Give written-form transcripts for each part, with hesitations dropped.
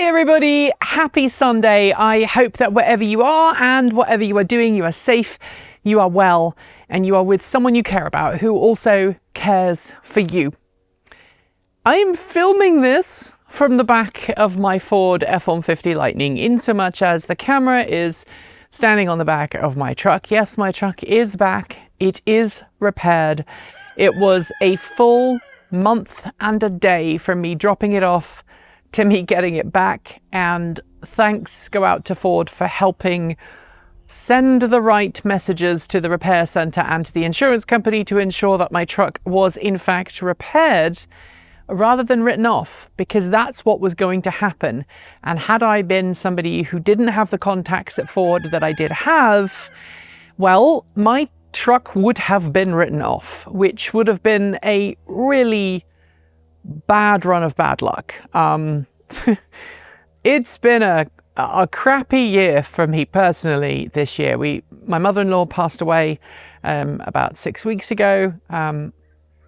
everybody, happy Sunday. I hope that wherever you are and whatever you are doing, you are safe, you are well, and you are with someone you care about who also cares for you. I am filming this from the back of my Ford F-150 Lightning, in so much as the camera is standing on the back of my truck. Yes, my truck is back. It is repaired. It was a full month and a day from me dropping it off to me getting it back, and thanks go out to Ford for helping send the right messages to the repair centre and to the insurance company to ensure that my truck was in fact repaired rather than written off, because that's what was going to happen. And had I been somebody who didn't have the contacts at Ford that I did have, well, my truck would have been written off, which would have been a really bad run of bad luck. It's been a crappy year for me personally this year. My mother-in-law passed away about 6 weeks ago.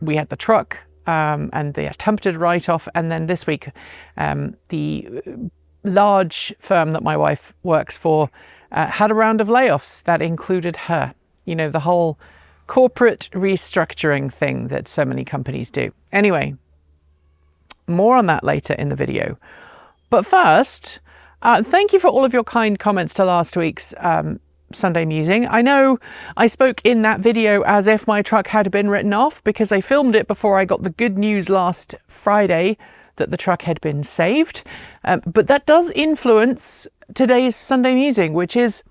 We had the truck and the attempted write-off, and then this week the large firm that my wife works for had a round of layoffs that included her. You know, the whole corporate restructuring thing that so many companies do. Anyway, more on that later in the video. But first, thank you for all of your kind comments to last week's Sunday Musing. I know I spoke in that video as if my truck had been written off because I filmed it before I got the good news last Friday that the truck had been saved. But that does influence today's Sunday Musing, which is,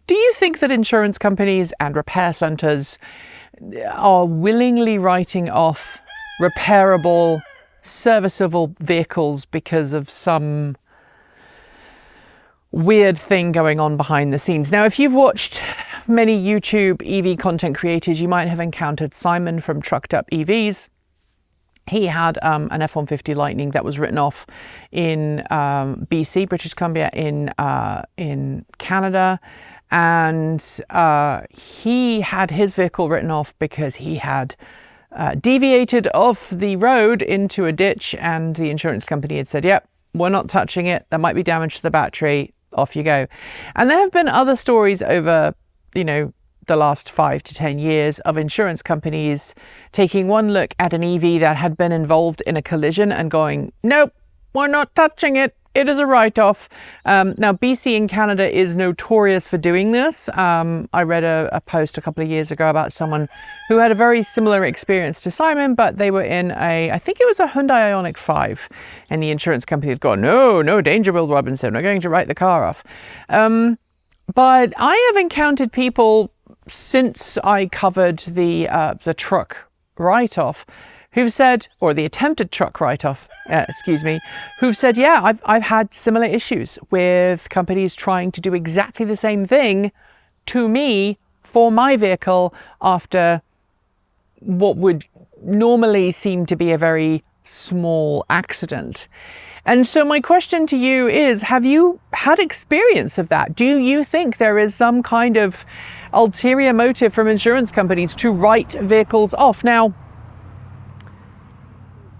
do you think that insurance companies and repair centres are willingly writing off repairable, serviceable vehicles because of some weird thing going on behind the scenes? Now, if you've watched many YouTube EV content creators, you might have encountered Simon from Trucked Up EVs. He had an F-150 Lightning that was written off in BC, British Columbia, in Canada. And he had his vehicle written off because he had deviated off the road into a ditch, and the insurance company had said, yep, we're not touching it. There might be damage to the battery. Off you go. And there have been other stories over, the last 5 to 10 years of insurance companies taking one look at an EV that had been involved in a collision and going, nope, we're not touching it. It is a write-off. Now, BC in Canada is notorious for doing this. I read a post a couple of years ago about someone who had a very similar experience to Simon, but they were in I think it was a Hyundai Ioniq 5, and the insurance company had gone, no danger, Will Robinson, we're going to write the car off. But I have encountered people since I covered the truck write-off who've said, or the attempted truck write-off, who've said, yeah, I've had similar issues with companies trying to do exactly the same thing to me for my vehicle after what would normally seem to be a very small accident. And so my question to you is, have you had experience of that? Do you think there is some kind of ulterior motive from insurance companies to write vehicles off? Now,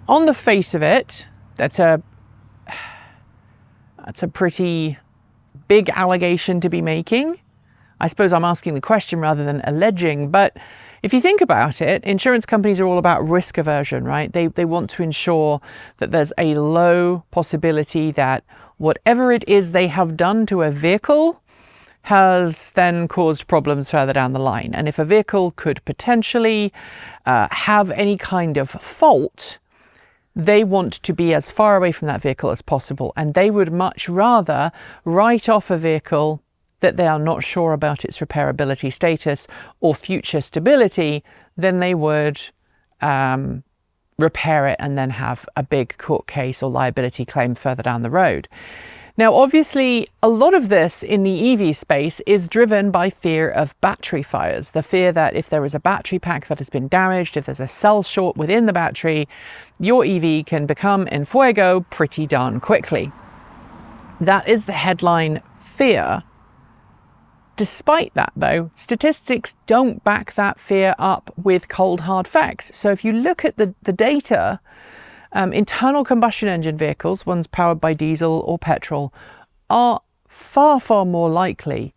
on the face of it, that's a pretty big allegation to be making. I suppose I'm asking the question rather than alleging, but if you think about it, insurance companies are all about risk aversion, right? They want to ensure that there's a low possibility that whatever it is they have done to a vehicle has then caused problems further down the line. And if a vehicle could potentially have any kind of fault, they want to be as far away from that vehicle as possible, and they would much rather write off a vehicle that they are not sure about its repairability status or future stability than they would repair it and then have a big court case or liability claim further down the road. Now, obviously, a lot of this in the EV space is driven by fear of battery fires, the fear that if there is a battery pack that has been damaged, if there's a cell short within the battery, your EV can become en fuego pretty darn quickly. That is the headline fear. Despite that, though, statistics don't back that fear up with cold hard facts. So if you look at the data, Internal combustion engine vehicles, ones powered by diesel or petrol, are far, far more likely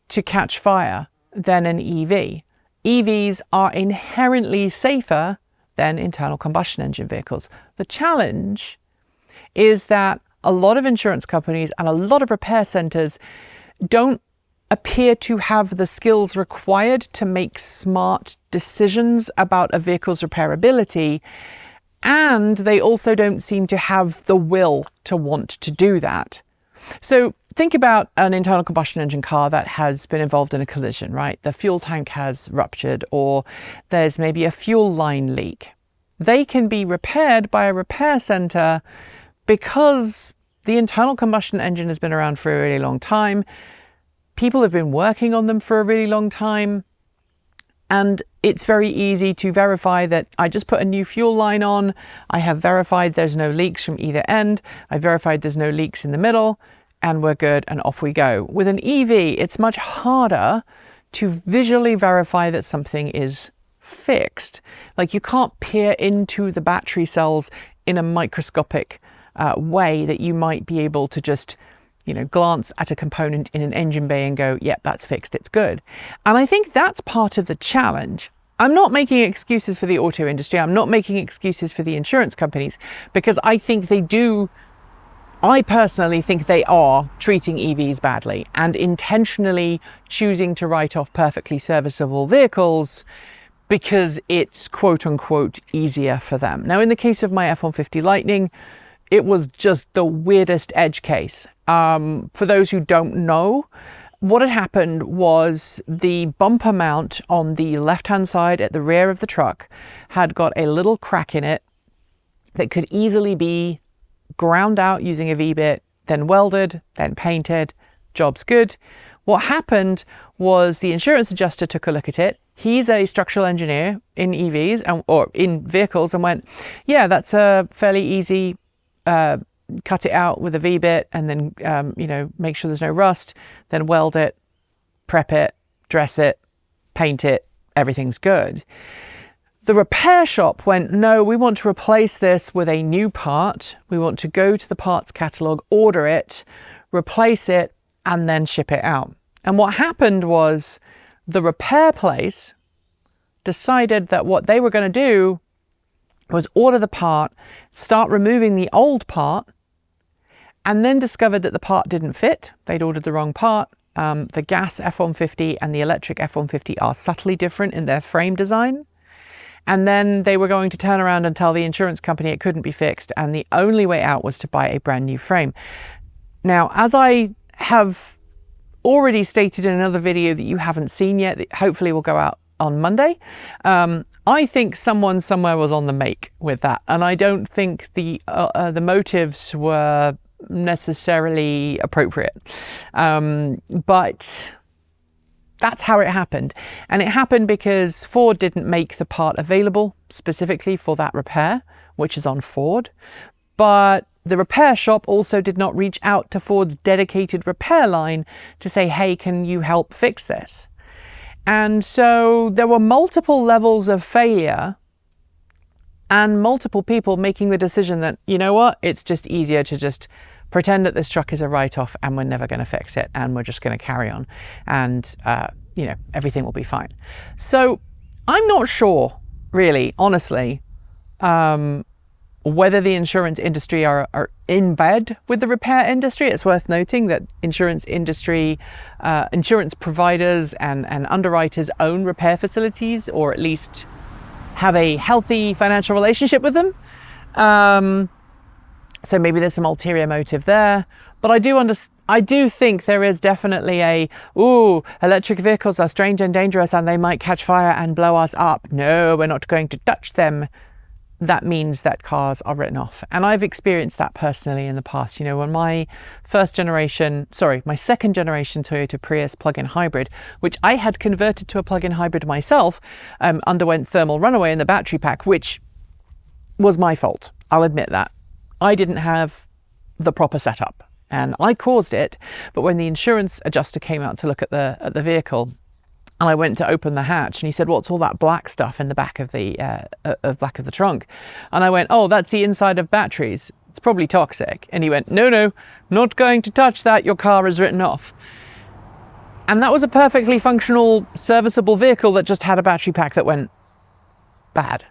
to catch fire than an EV. EVs are inherently safer than internal combustion engine vehicles. The challenge is that a lot of insurance companies and a lot of repair centers don't appear to have the skills required to make smart decisions about a vehicle's repairability, and they also don't seem to have the will to want to do that. So think about an internal combustion engine car that has been involved in a collision, right? The fuel tank has ruptured, or there's maybe a fuel line leak. They can be repaired by a repair center because the internal combustion engine has been around for a really long time. People have been working on them for a really long time. And it's very easy to verify that I just put a new fuel line on. I have verified there's no leaks from either end. I verified there's no leaks in the middle, and we're good, and off we go. With an EV, it's much harder to visually verify that something is fixed. Like, you can't peer into the battery cells in a microscopic way that you might be able to just glance at a component in an engine bay and go, yep, that's fixed, it's good. And I think that's part of the challenge. I'm not making excuses for the auto industry. I'm not making excuses for the insurance companies, because I personally think they are treating EVs badly and intentionally choosing to write off perfectly serviceable vehicles because it's quote unquote easier for them. Now, in the case of my F-150 Lightning, it was just the weirdest edge case. For those who don't know, what had happened was the bumper mount on the left-hand side at the rear of the truck had got a little crack in it that could easily be ground out using a V-bit, then welded, then painted. Job's good. What happened was the insurance adjuster took a look at it. He's a structural engineer in EVs or in vehicles, and went, yeah, that's a fairly easy cut it out with a V-bit, and then make sure there's no rust, then weld it, prep it, dress it, paint it, everything's good. The repair shop went, no, we want to replace this with a new part. We want to go to the parts catalog, order it, replace it, and then ship it out. And what happened was the repair place decided that what they were going to do was order the part, start removing the old part, and then discovered that the part didn't fit. They'd ordered the wrong part. The gas F-150 and the electric F-150 are subtly different in their frame design. And then they were going to turn around and tell the insurance company it couldn't be fixed, and the only way out was to buy a brand new frame. Now, as I have already stated in another video that you haven't seen yet, that hopefully will go out on Monday, I think someone somewhere was on the make with that, and I don't think the motives were necessarily appropriate. But that's how it happened. And it happened because Ford didn't make the part available specifically for that repair, which is on Ford. But the repair shop also did not reach out to Ford's dedicated repair line to say, hey, can you help fix this? And so there were multiple levels of failure and multiple people making the decision that, you know what, it's just easier to just pretend that this truck is a write-off and we're never going to fix it and we're just going to carry on and, everything will be fine. So I'm not sure, really, honestly, whether the insurance industry are in bed with the repair industry. It's worth noting that insurance providers and underwriters own repair facilities, or at least have a healthy financial relationship with them. So maybe there's some ulterior motive there. But I do think there is definitely electric vehicles are strange and dangerous and they might catch fire and blow us up. No, we're not going to touch them. That means that cars are written off. And I've experienced that personally in the past. When my second generation Toyota Prius plug-in hybrid, which I had converted to a plug-in hybrid myself, underwent thermal runaway in the battery pack, which was my fault. I'll admit that. I didn't have the proper setup and I caused it. But when the insurance adjuster came out to look at the vehicle, And I went to open the hatch and he said, what's all that black stuff in the back of the back of the trunk? And I went, oh, that's the inside of batteries. It's probably toxic. And he went, no, not going to touch that. Your car is written off. And that was a perfectly functional, serviceable vehicle that just had a battery pack that went bad.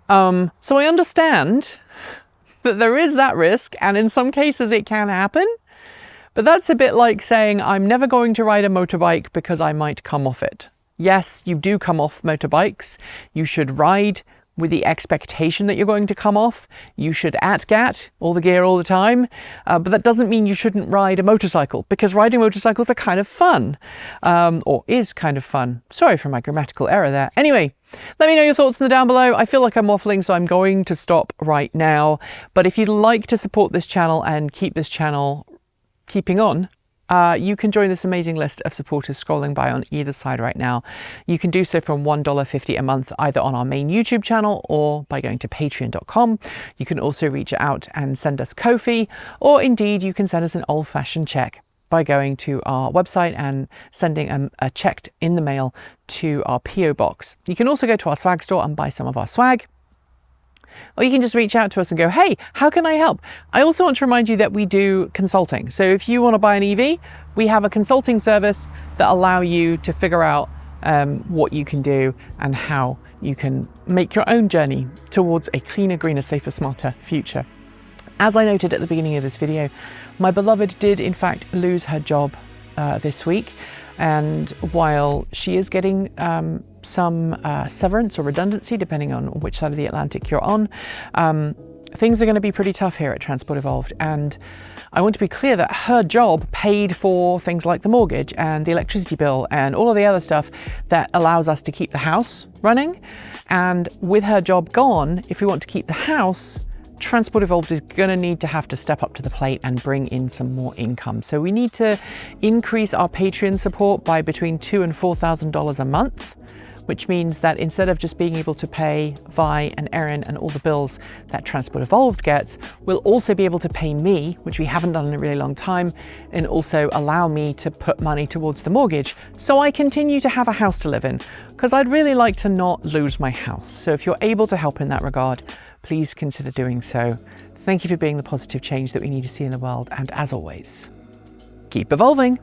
So I understand that there is that risk, and in some cases it can happen. But that's a bit like saying, I'm never going to ride a motorbike because I might come off it. Yes, you do come off motorbikes. You should ride with the expectation that you're going to come off. You should at-gat all the gear all the time. But that doesn't mean you shouldn't ride a motorcycle, because riding motorcycles are kind of fun, or is kind of fun. Sorry for my grammatical error there. Anyway, let me know your thoughts in the down below. I feel like I'm waffling, so I'm going to stop right now. But if you'd like to support this channel and keep this channel keeping on, you can join this amazing list of supporters scrolling by on either side right now. You can do so from $1.50 a month, either on our main YouTube channel or by going to patreon.com. You can also reach out and send us Ko-fi, or indeed you can send us an old-fashioned check by going to our website and sending a check in the mail to our PO box. You can also go to our swag store and buy some of our swag. Or you can just reach out to us and go, hey, how can I help? I also want to remind you that we do consulting. So if you want to buy an EV, we have a consulting service that allow you to figure out what you can do and how you can make your own journey towards a cleaner, greener, safer, smarter future. As I noted at the beginning of this video, my beloved did in fact lose her job this week. And while she is getting some severance or redundancy, depending on which side of the Atlantic you're on, things are going to be pretty tough here at Transport Evolved. And I want to be clear that her job paid for things like the mortgage and the electricity bill and all of the other stuff that allows us to keep the house running. And with her job gone, if we want to keep the house, Transport Evolved is going to need to have to step up to the plate and bring in some more income. So we need to increase our Patreon support by between $2,000 and $4,000 a month, which means that instead of just being able to pay Vi and Erin and all the bills that Transport Evolved gets, we'll also be able to pay me, which we haven't done in a really long time, and also allow me to put money towards the mortgage so I continue to have a house to live in, because I'd really like to not lose my house. So if you're able to help in that regard, please consider doing so. Thank you for being the positive change that we need to see in the world, and as always, keep evolving.